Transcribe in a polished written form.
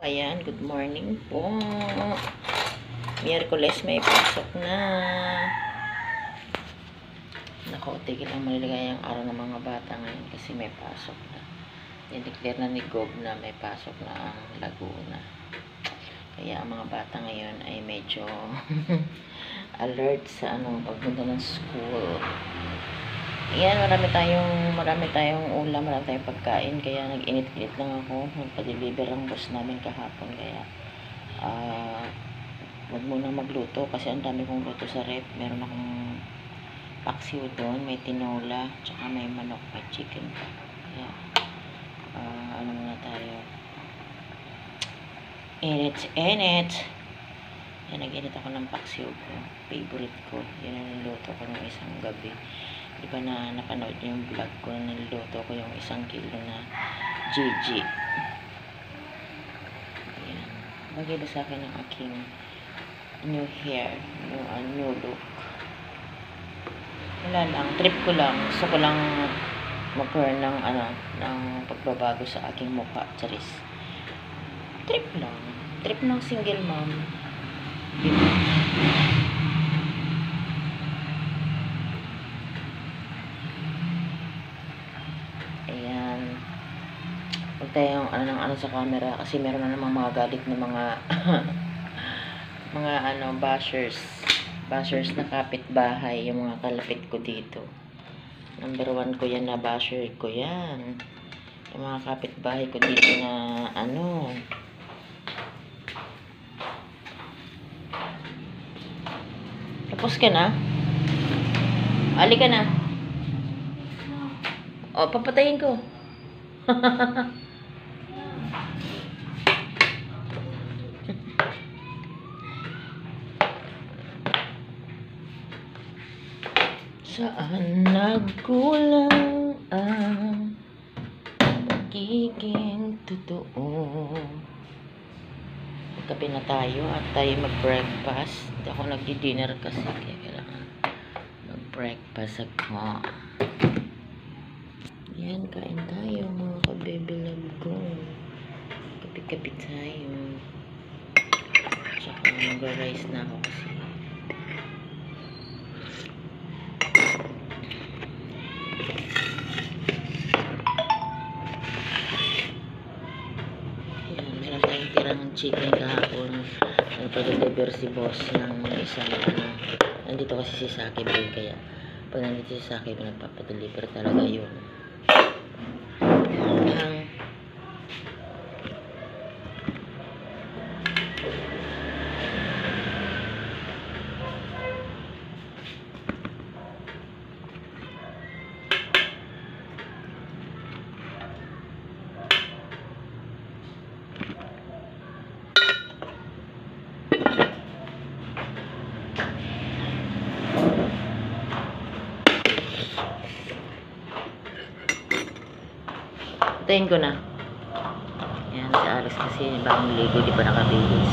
Ayan, good morning po. Miyerkules, may pasok na. Naku, tigil lang maliligay ang araw ng mga bata ngayon kasi may pasok na. I-declare na ni Gov na may pasok na ang Laguna. Kaya ang mga bata ngayon ay medyo alert sa pagpunta ng school. Ayan, marami tayong ulam, marami tayong pagkain, kaya nag-init-init lang ako. Nagpa-deliver ang boss namin kahapon, kaya wag muna magluto kasi ang dami kong luto sa rep. Meron akong paksiw doon, may tinola, tsaka may manok, may chicken pa. Kaya ano muna tayo, init. Yan, nag-init ako ng paksiw ko, favorite ko. Yan ang niluto ko ng isang gabi. Di ba na napanood niyo yung vlog ko na niluto ko yung 1 kilo na GG. Ayan. Bagay ba sa akin ang aking new hair, new look. Wala lang, trip ko lang. Gusto ko lang mag-turn ng pagbabago sa aking mukha. Charis. Trip lang. Trip ng single mom. Diba? Huwag tayong sa camera kasi meron na namang mga galit na mga bashers na kapitbahay, yung mga kalapit ko dito. Number 1 ko yan na basher ko yan. Yung mga kapitbahay ko dito na Tapos ka na? Ali ka na? O, papatayin ko. Saan nagkulang ang pagiging totoo? Magkape na tayo at tayo mag-breakfast. Hindi ako nagdi-dinner kasi kaya kailangan mag-breakfast ako. Yan, kain tayo mga kabebelag ko. Kapi-kapi tayo. Tsaka mag-rice na ako kasi meron tayong tirang chicken kahapon. Nagpa-deliver si boss ng isang nandito kasi si Saki Boy, kaya pag nandito si Saki Boy nagpapadeliver talaga yun. Patayin ko na. Yan, si Alex kasi bagong ligo, di pa nakabihis.